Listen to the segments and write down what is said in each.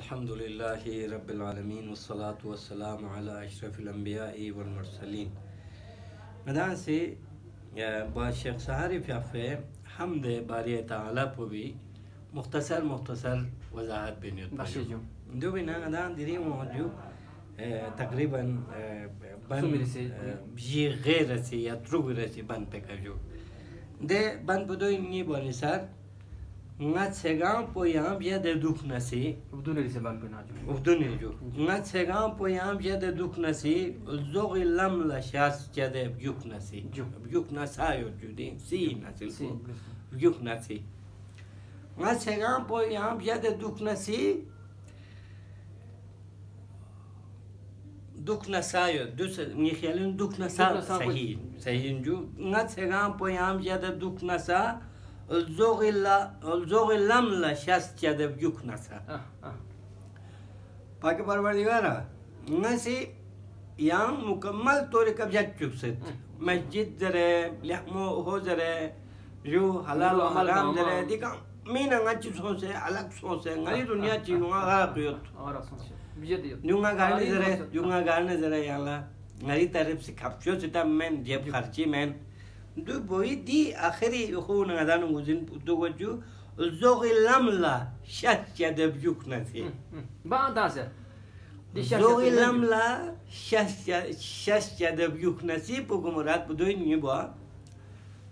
الحمد لله رب العالمين والصلاة والسلام على أشرف الأنبياء والمرسلين. مدان سے با شیخ سہاری پیافے حمد باری تعالی پو بھی مختصر وضاحت بینیت باشو دو بینا مدان دیری موجو تقریبا بن بجی غیر رسی یا تروگ رسی بن پکا جو ده بن پدو اینی بانی سر نgat segan poyam ya de duk nasi ubduneli se ban penaju ubduneli jo ngat segan poyam ya de duk nasi zog lam la shas ya de yuk nasi yuk nasayo judi si nasil yuk nasi ngat segan poyam ya de duk nasi duk nasayo dus ni khelin duk nasa sahih jo ngat segan poyam ya de duk nasa الزوغ لم لا شاست يا ده يوك ناسا باقي परवरदिगारा नसी याम मुकम्मल तौर कब्जा चुप से मस्जिद जरे लहमो हो जरे जो हलाल और हराम जरे दिका मीना ngach सोसे अलग सोसे ngari दुनिया चिंगा गापियोत और सोसे बिजदियो न्यूंगा गाने जरे याला ngari तरफ से खपचो सिता men जेब खर्ची men دو باید دی آخری خون ندانم گزین دو وجو زوغ لاملا شش جده بیوک نسی با اندازه زوغ لاملا شش جده بیوک نسی پوکو مراد بدوی نی با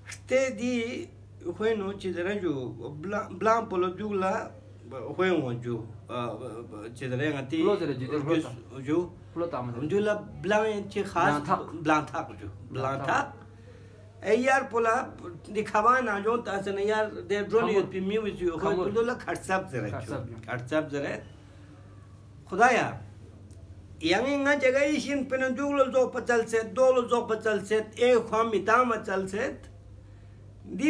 خته دی خوینو چیزره جو بلان پولو جولا خوینو جو چیزره ngati جو جولا بلان چی خاص بلان تاک جو بلان تاک ایار پولا दिखावा ना जो तासे ने यार दे ड्रोन यूथ पी म्यूजिक जो खुदोला खर्चाब जरे खुदाया यांगे nga जगह इशिन पेन जुगलो जो पचल से दोलो जो पचल से ए खम मिताम चल से दी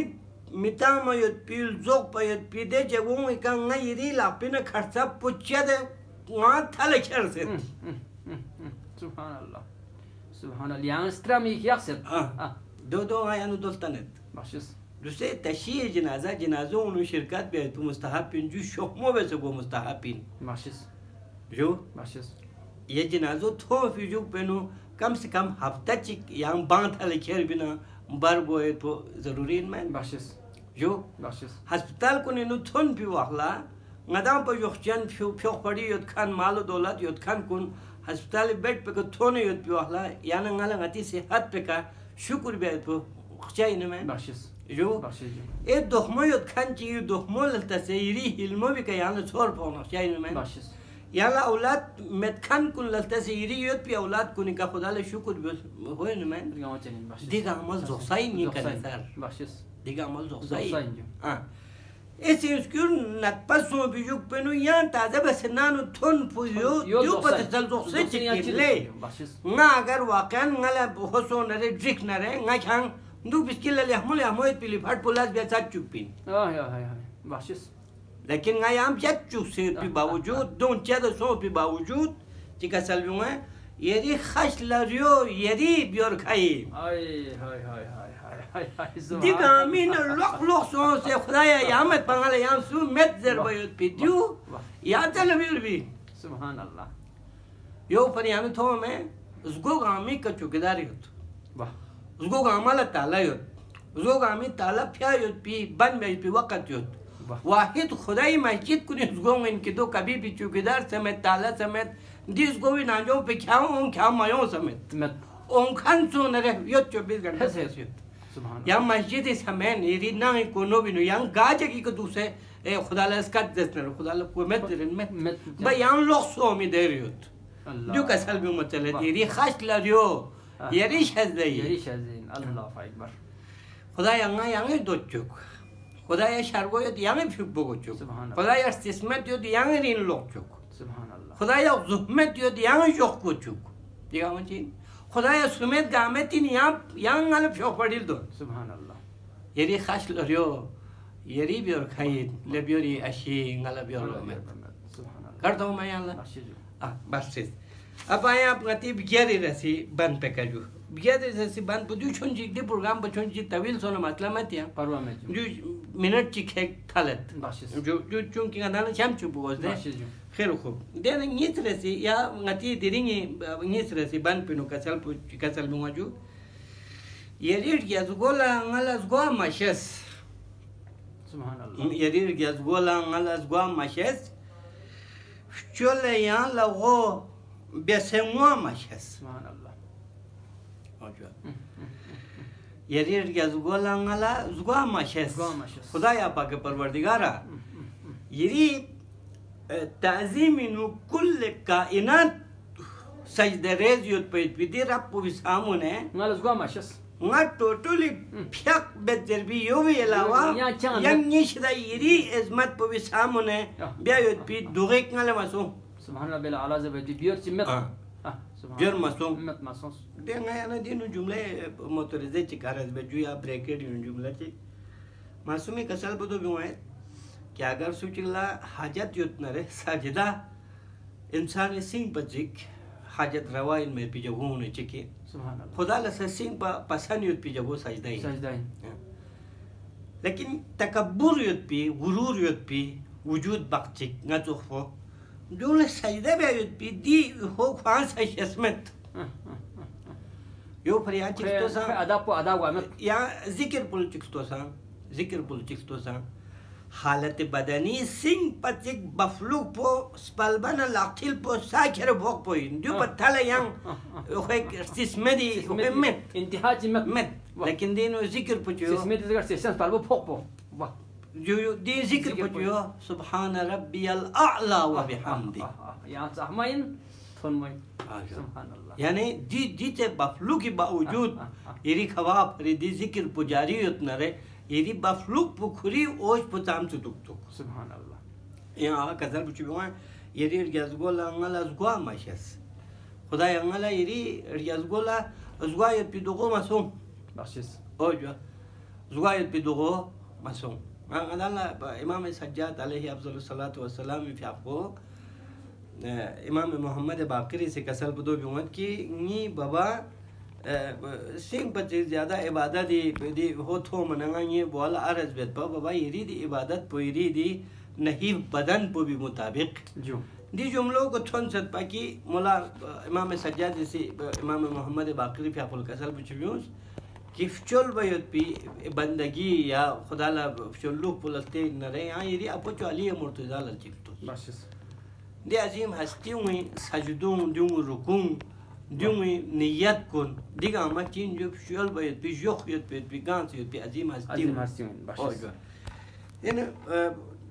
मिताम यूथ पी जोक पयत पी दे जगों का nga यरी लापिन खर्चा पुच्चे दे वा थाले खर से सुभान अल्लाह yang strami yaksep دو آیانو دلتنت باشیس دوسته تشییع جنازه اونو شرکت بیاید تو مستحبین جو شخمو بسه گو مستحبین باشیس جو باشیس یه جنازه تو فیجو بینو کم سے کم هفته چی یان باند حالی کر بینا بار گوه تو ضرورین من باشیس جو باشیس هسپتال کنی نو تون پی واخلا ندام پا یخچان پیخ پڑی یود کن مال و دولت یود کن کن هسپتال بیٹ پکا تونه یود پی واخلا یانا نالا غتی صحت پکا شکر بیاد پو خچای نمه باشیس جو باشیس ای دخمه یاد کنچی یو دخمه للتسه یری هلمو بکه یعنی چهار پاون خچای نمه باشیس یعنی اولاد متکن کن للتسه یری یاد پی اولاد کنی که خدا ل شکر بیاد هوی نمه دیگه عمل زخسای نیکنه سر باشیس دیگه عمل زخسای ایسی اسکور نتپسو بیجوک پنو یان تازه بسنانو تون پویو دیو پتسل زخسای چکیله نه اگر واقعا نگله حسون نره دریک نره نگه دو بسکیل لیحمول یحموید پیلی پھٹ پولاز بیاد سات چوک پین باشیس لیکن نگه جد چوک سیر پی باوجود دون چه ده سو پی باوجود چیکا سلویونه یری خش لریو یری بیار کهی دیگه امین لخ سون سه خدایا یامت پنگال یام سو مت زر باید پی دیو یاد تلویر بی سبحان الله یو پر یامی تو میں ازگو گامی کا چوکیداری ہوت ازگو گامالا تالا یود ازگو گامی تالا پیا یود پی بند بیاد پی وقت یود واحد خدای مسجد کنی ازگو ان کی تو کبھی بھی چوکیدار سمیت تالا سمیت دی ازگو بھی نانجو پی کھاؤں اون کھاؤں مایوں سمیت اون کھان سو نرے یود 24 گھنٹہ سے یود yang masjid samen iri nang ikono binu yang gaja ki ko duse khuda la skat desner khuda la ko met ba yang lok so mi deriyot du ka salbi mutale iri khash la rio yeri shazay Allah akbar khuda yang dochuk khuda ya shargo yot yang phibbo gochuk khuda ya istismet yot yang rin lokchuk subhanallah khuda ya zuhmet yot yang yok gochuk diga manchi خدایا سومت گامتین یان غلب شو پڑیل دو سبحان الله یری خاش لریو یری بیور خاید لبیوری اشی غلب بیور سبحان الله کر دو ما یالا بس اب آیا اپ غتی بگیری رسی بند پکجو बिया दे से बन पुदु छुंजी दे प्रोग्राम बछुंजी तविल सोना मतलब मत या परवा में जो मिनट ची खेक थालत बाशिस जो चुंकी गाना शाम चुप बोझ दे बाशिस जो खैर खूब देना नीत रसी या ngati diringi नीत रसी बन पिनो कसल मुआजू येरिर या zgola ngala zgoa mashes सुभान अल्लाह येरिर या zgola ngala zgoa mashes chole ya la go besemwa mashes सुभान अल्लाह येरिर या zgola ngala zgoa mashes खुदाया पाक परवरदिगारा येरी تعظیم کل کائنات سجده ریز یود پید بیدی رب بسامونه نالز گوا ماشس nga totally pyak bezerbi yovi elawa yang nishda iri ezmat po bisamune bia yod pi durek ngale maso subhanallah bil ala zabdi biyor simmet biyor maso met masos de nga yana dinu jumle motorize chikaraz be juya bracket inu jumla che masumi kasal bodo biwai कि अगर सुचिला हाजत युतनरे साजिदा इंसान सिंह बजिक हाजत रवा इन में भी जगह होने चाहिए सुभान अल्लाह खुदा लसे सिंह पसंद युत भी जगह साजिदा ही लेकिन तकब्बुर युत भी गुरूर युत भी वजूद बख्शिक न तो हो जो ले साजिदा भी युत भी दी हो खान से शस्मत यो फरियाद चिक्तो सा अदा वामत या जिक्र पुल चिक्तो सा हालत बदनी सिंह पतिक बफलुक पो स्पलबन लाखिल पो साखर भोग पो जो पत्थल यंग ओखे सिस्मेदी में इंतहा जिमत में लेकिन दिन जिक्र पुछो सिस्मेदी जगह सेशन स्पलबो भोग पो वाह जो दिन जिक्र पुछो सुभान रब्बियल अअला व बिहमदी या सहमाइन फरमाई सुभान अल्लाह यानी दी ते बफलुक के बावजूद इरी खवाब दी जिक्र पुजारी उतना रे यदि बफलुक पुखरी ओज पुताम चुतुक सुभान अल्लाह यहाँ कज़ल पुछी हुआ यदि रियाज़गोला अंगला ज़ुआ माशस खुदा अंगला यदि रियाज़गोला ज़ुआ यद पिदोगो मासूम बाशिस ओजवा ज़ुआ यद पिदोगो मासूम अंगला इमाम सज्जाद अलैहि अफ़ज़लु सलातु व सलाम फियाको इमाम मोहम्मद बाक़री से कसल बुदो बिउमत की नी बाबा सिंह पच्चीस ज़्यादा इबादत दी हो थो मनंगा ये बोला अर्ज़ बेत बाबा यरी दी इबादत पोयरी दी नहीं बदन पो भी मुताबिक जो दी जुमलों को थोन सत पाकी मुला इमाम सज्जाद जैसे इमाम मोहम्मद बाक़री फ़ियाकुल कसल पुछ्यूस कि फ़चल बयत पी बंदगी या खुदा ला फ़चलुक पुलस्ते नरे यहाँ यरी अपो चाली मुर्तज़ा लचिक्तो बाशिस दी अजीम हस्ती हुई सजदों दूँ रुकूं दूँगी नियत कौन दिगा मचीन जो फ़चल बयत पी जोख यत पे गांस यत पे अजीम हस्ती बाशिस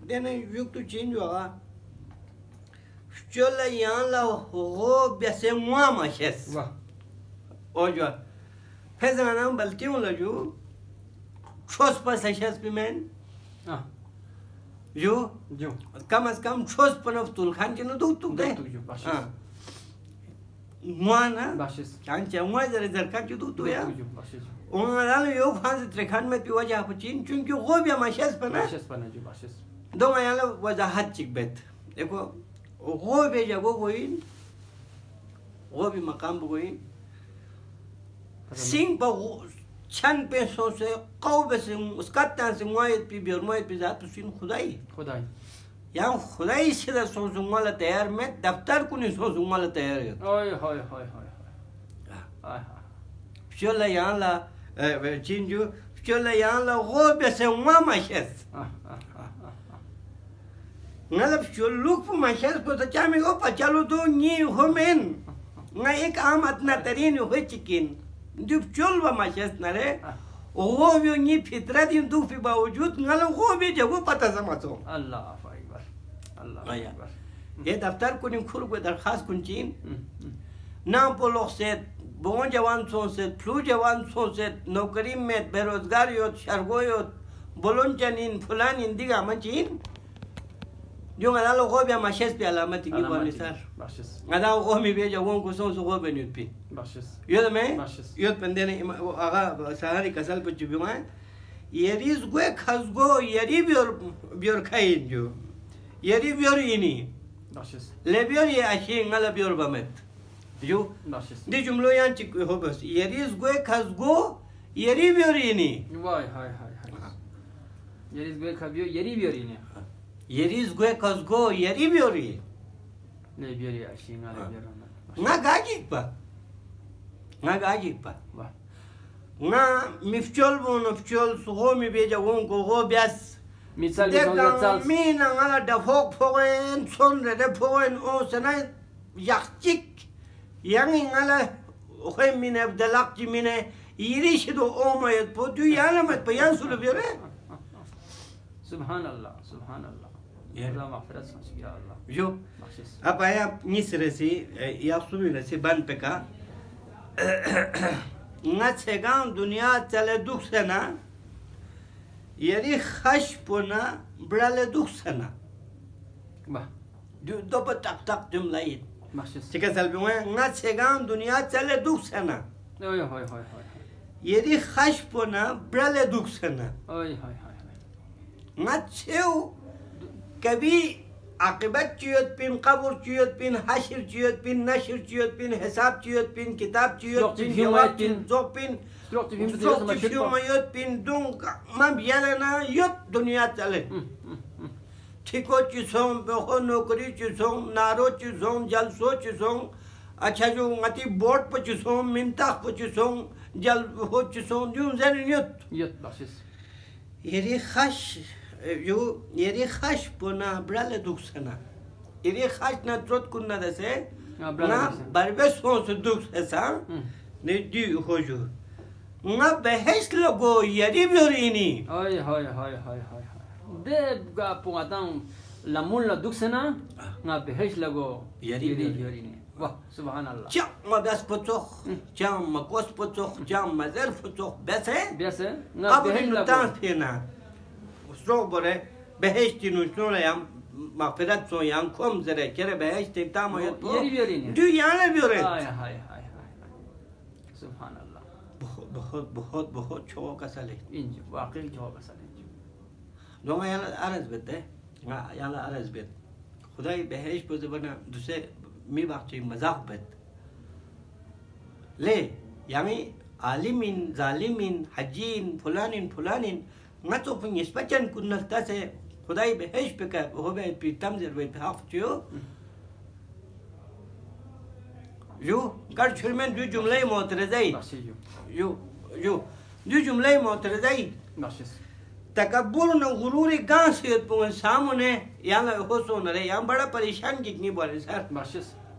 देने युक्त तो चेंज हुआ फ़चल यहाँ ला हो बेसे मुआ माशेस वाह और जो फैज़ाना बल्कि वाला जो छोस पर सशस पे मैन जो कम से कम छोस पर नफ्तुल खान के नो दूध दे मुआना बाशिस कान चामुआ जरे जरका जो दूध या उन्होंने यो खान से त्रिखान में पिवा जा पचीन क्योंकि वो भी माशेस पना जो बाशिस दो मायाला वजाहत चिक बेत देखो वो भी जगह कोई वो भी मकाम कोई सिंह पर छन पैसों से कौब से उसका तान से मुआयद पी बियर मुआयद पी जात सिंह खुदाई यहाँ खुदाई से द सोचूंगा तैयार में दफ्तर को नहीं सोचूंगा तैयार है ओए होए होए होए चलो यहाँ ला चिंजू चलो यहाँ ला वो बेसे मुआ माशेस मतलब चुल्लुक पर माशेस को तो क्या में वो पचालो तो नहीं हो मेन ना एक आम अतना तरीन हो चिकिन जब चल व माशेस नरे वो भी नहीं फितरा दिन दो फी बावजूद नल वो भी जगह पता समझो अल्लाह अकबर अल्लाह अकबर ये दफ्तर को नहीं खुर को दरखास्त कुंचीन ना पोलो से बोन जवान सो से फ्लू जवान सो से नौकरी में बेरोजगार यो शर्गो यो बोलों चनीन फुलान इंदिगा मचीन जो ngada lo go bia mashes pe alamat ki bani sar basis ngada go mi be jawon ko son so go be nut pi basis yo me yo pendene aga sahari kasal pe jubi ma yeris go khazgo yeri bior khain jo yeri bior ini basis le bior ye ashi ngala bior bamet जो दे जुमलो यान चिक हो बस येरिस गोय खस गो येरी बियोरीनी वाय हाय हाय येरिस गोय खबियो येरी बियोरीनी येरिस गोय खस गो येरी बियोरी ले बियोरी आशिंगा ले बियोरी nga gajik pa nga mifchol bon mifchol so mi beja won go go bias misal mi na nga da fok fogen son de fogen o sana yakchik yang ngala o mine abdalak ji mine irish do o mayet po du yana mat pa yan sulu biore subhanallah ya maghfirat ya allah jo apa ya nisre si ya subira si ban peka nga chegan dunia chale dukh sana yeri khash pona brale dukh sana ba do tak tak jumlait makhsus tika salbi nga chegan dunia chale dukh sana oy hoy yeri khash pona brale dukh sana oy nga cheu कभी आकिबत चियत पिन कब्र चियत पिन हशर चियत पिन नशर चियत पिन हिसाब चियत पिन किताब चियत पिन जवाब पिन जो पिन यूमयत पिन दुंग मम यालना यत दुनिया चले ठीको चिसों बेहो नौकरी चिसों नारो चिसों जलसो चिसों अच्छा जो मती बोर्ड पर चिसों मिंता पर चिसों जल हो चिसों यूं जन यत बख्शिश येरी खाश यो येरी खाश पोना ब्राले दुखसना येरी खाश ना ट्रोट कुन्ना दसे ना बरबे सोस दुख ऐसा ने दी होजो ना बहस लगो येरी बियोरीनी ओय हाय दे गा पुआतां लामुल दुखसना ना बहस लगो येरी बियोरीनी वाह सुभान अल्लाह चा मगस पचोख चा मकोस पचोख चा मजर पचोख बेसे ना बहस लगो bore beheshti nu şuna yam mağfiret son yam kom zere kere beheshti tam o yet yeri biyorini dünyana biyoret hay subhanallah बहुत çoğu kasale ince vakil çoğu kasale doma yana araz bette yana araz bet खुदाई behesh bu bana duse mi bakçı mazak bet le yani alimin zalimin hajin fulanin nga to pun yespacan kunna tase khudai behesh peka hobe pitam zerbe hafçıyor yo gar çürmen du cümleyi mu'terezai yo du cümleyi mu'terezai takabbur na gururi gansiyat pun samune yana hosonare yan bada parishan kitni bole sir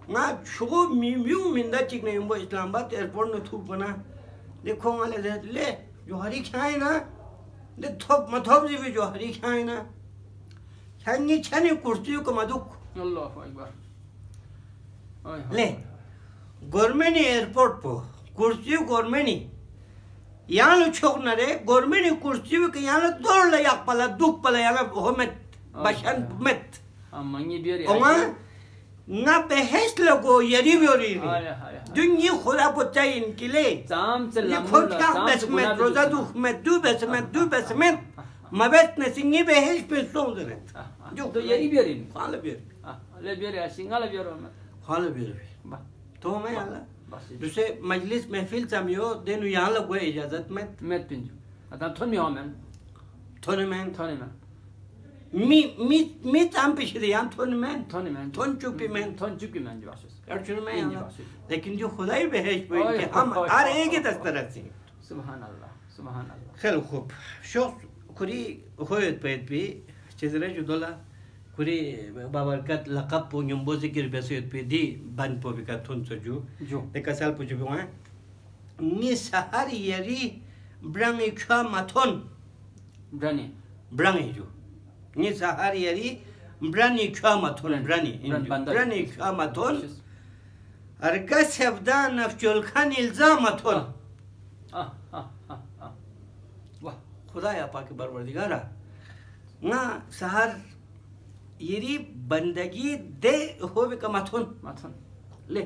nga çoğu mimyu minda çıkne yumbo İslamabad airport no thuk bana देखो वाले ले जो हरी खाए ना ले थोप मथोप जी भी जो हरी खाए ना छानी छानी कुर्सियों को मधुक अल्लाह अकबर ले गवर्नमेंट एयरपोर्ट पर कुर्सियों गवर्नमेंट यहाँ लो छोक ना रे गवर्नमेंट कुर्सियों के यहाँ लो दौड़ ले याक पला दुख पला यहाँ हो मत बशन मत मंगी बियर ना बहस लगो यरी बियोरी दुनिया खुदा बचाई इनके लिए जाम से खुदा बेसमेंट रोजा दू बेसमेंट मबेत ने सिंगी बहस पे सोच रहे जो तो यरी बियोरी खाले बियोरी ले बियोरी सिंगाला बियोरो में खाले बियोरी तो मैं आला दूसरे मजलिस महफिल सामियो देनु यहाँ लगो इजाजत में पिंजो अता थोनी हो मैं थोनी में मी tam peşinde yan ton चुपी में जो अर्जुन में लेकिन जो खुदाई बहश पे कि हम हर एक ही तरह से सुभान अल्लाह खैर खूब शो खुरी होयत पेट भी चेजरे जो दोला खुरी बाबरकत लक़ब पो यम्बो जिक्र बेसयत पे दी बन पो बिका थुन सजू ते कसal पुजु बिवा नि सहार यरी ब्रंग खा माथन ब्रंग जो ni sahar yeri brani kamaton brani kamaton arka sevda nafçol khan ilzamaton वाह खुदा या पाक परवरदिगारा ना सहार यरी बंदगी दे होवे कमाथन ले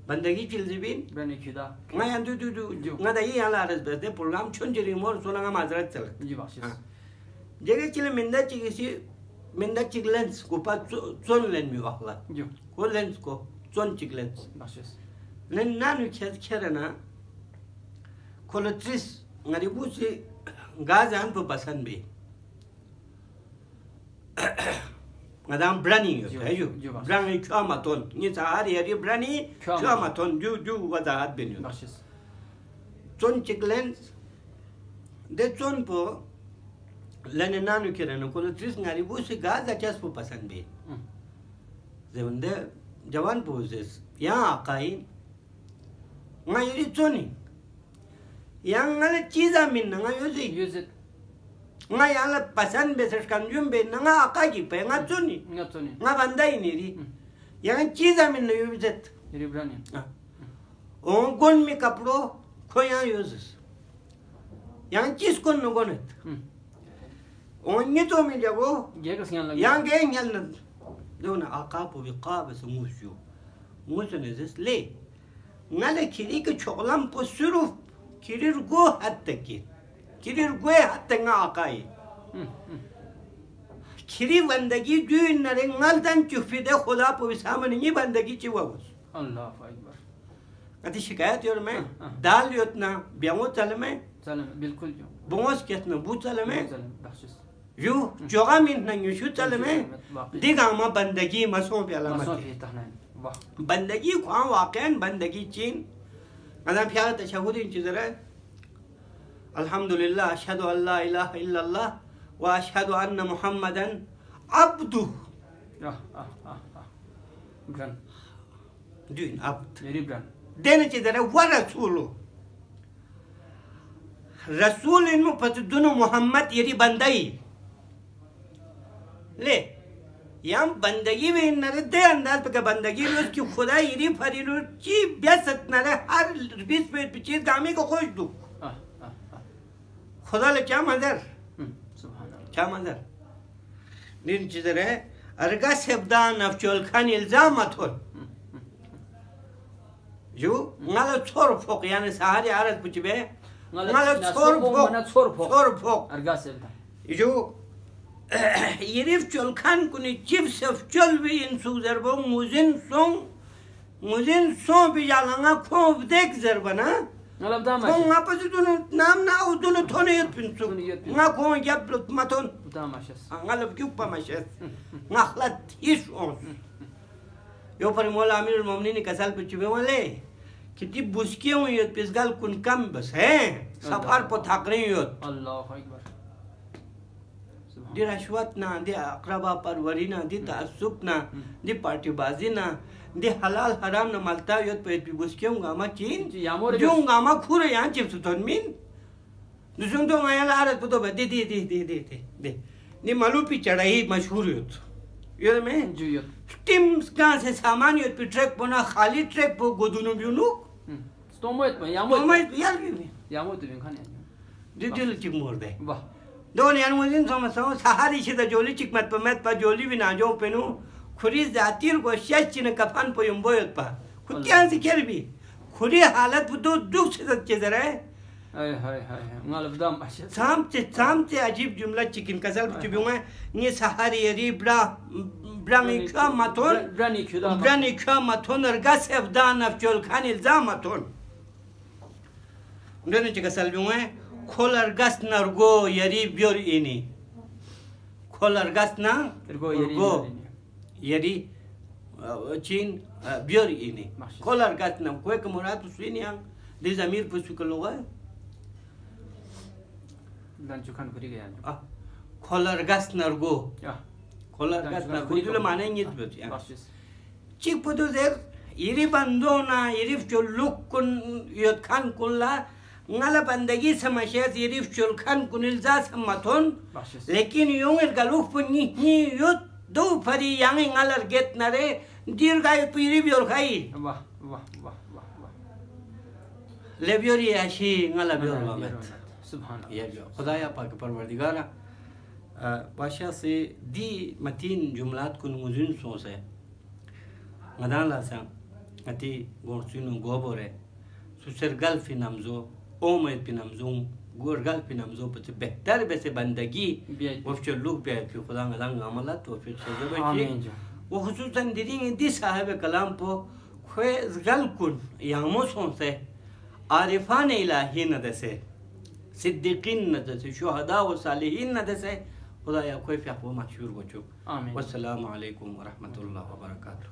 बंदगी चिलजिबिन ब्रनी खुदा ना यंदु ना दई याला रस बे प्रोग्राम छोंजरी मोर सोना माजरत चल जी बासिस जगह चिले मिंदा चिगलेंस को पा चोन लेन मी वाला को लेंस को zon chiklets Bashis. nen nanu kerana kolatris ngari busi gazan po pasan be ngadam brani yo brani chamaton ni sahari ari brani chamaton ju wada ben yo Bashis. zon chiklens de zon po lene nanu kerana kolatris ngari busi gaza chas po pasan be zevende jawan poses ya akai ngayri zoni yang ngale chiza min nga yuzi Use it. ngayala pasan beses kanjum be nga akai ki pe nga zoni Not only. nga bandai ni ri yang chiza min yuzet Ribrani. on gon mi kapro khoya yuzes yang chis kon no gonet on ni to mi jago Gegas yan lang. yang ge nyal na dona aqabu biqaba sumushu musunezes le ngale kiri ke choklam po suruf kirir go hatta ki kirir go hatta nga akai kiri bandagi düğün nare ngaldan çufide khuda po samane ni bandagi chiwavus Allahu Akbar. ati şikayet yor me dal yotna biamo talme Salam. Bilkul jo. bongos ketna bu talme Salam. Bashis. yu joga min na yushu talme diga ma bandagi maso bi alamat Masofi tahnan. Wah. बंदगी ख्वां वाकन बंदगी चीन अना प्यार तशहुद इन चीज़ रहे अल्हम्दुलिल्लाह अशहदु अल्ला इलाहा इल्लल्लाह व अशहदु अन्ना मुहम्मदन अब्दु Bran. दिन अब्द Ribran. देने चीज़ रहे व रसूलो रसूल इनमें पतदुनु मोहम्मद यरी बंदाई ले याम बंदगी में नरे दे अंदाज पे बंदगी में उसकी खुदा यरी फरीलु ची बेसत नरे हर बीस पे चीज गामी को खोज दू खुदा ले क्या मंजर Subhanallah. क्या मंजर दिन चीज रहे अरगा सेबदान अफचोल खान इल्जाम अथोल जो ngalo chor fok yani sahari arat puchbe ngalo chor fok Argasel. जो यरीफ चोल खान कुनी चिप सफ चोल भी इन सुजरबो मुजिन सो भी जालंगा खोब देख जरबना Ngalab dama. खों आपस दोनो नाम ना उ दोनो थोने यत पिंसु nga खों याब मातोन Damashas. ngalab क्यों पमशस ngखलत इस ओन यो पर मौला अमीरुल मोमिनीन कसal पिचबे वाले कितनी बुस्के हुई यत पिसगाल कुन कम बस है सफर पो थाकरे यत Allahu Akbar. di rashwat na di akraba parwari na di ta'assub na di partibazi na di halal haram na malta yot pe buske ngama chin junga ma khure yan chip suton min dusung to ngaya arat puto ba de ni malupi chadai mashhur yot yor me Juyot. tim ka se saman yot pe trek bona khali trek po godunu biunu Stomoet ma to yamot. mai yar bi Yamot bin khani. dil chik morde Wah. दोन यान मुझे समझता हूँ सहारी से तो जोली चिकमत पर मैं पर जोली भी ना जो पेनू खुरी जातीर को शैची ने कफन पर यंबोयत पा खुद क्या से खेल भी खुरी हालत वो दुख से सच्चे जरा है Hay. Ngalab damashas. साम से अजीब जुमला चिकन कसल चुबियों में ये सहारी यरी ब्रांगी क्या मातोन ब्रांगी क्या मातोन और गैस अफ़दान अफ़चोल खान इल्ज़ाम मातोन उन्होंने चिकन कसल जुए खोलर गस नरगो यरी ब्योर इनी खोलर गस ना Ergo यरी चीन ब्योर इनी खोलर गस ना कोई कमरात सुनी yang di zamir pusukeloga Dan cukan kuri gaya. खोलर गस नरगो Ya. खोलर गस नरगो जुले माने नित बेत या Bashis. चिक पुदो देर यरी बंदोना यरी जो लुक कुन यत खान कुनला ngala bandagi समस्या यरी चोल खान कुनिलजा समथोन Bashis. लेकिन योंगर गलुक पुनी नि युत दो फरी यांग ngala गेट नरे दीर्घाय पीरी बियोर खाई Wah. लेबियोरी ऐसी ngala बियोर मामत Subhanallah. ये जो खुदाया पाक परवरदिगारा बादशाह से दी मतीन जुमलात कुन मुजिन सोच है मदान लासा अति गोरसिनो गोबोरे सुसर गल फिनमजो ओमेद फिनमजो गोरगल फिनमजो पचे बेहतर बेसे बंदगी वो फिर लोग पे फिर खुदा गलांग अमला तो फिर से जब आमीन। वो खुसूसन दीदी दी साहब कलाम पो خوی زغل کن یاموسون سه عارفان الهی ندسه صدیقین ندسه شهدا و صالحین ندسه خدایا خوی فیخو مشهور گوچو آمین. والسلام علیکم و رحمت الله و برکاته.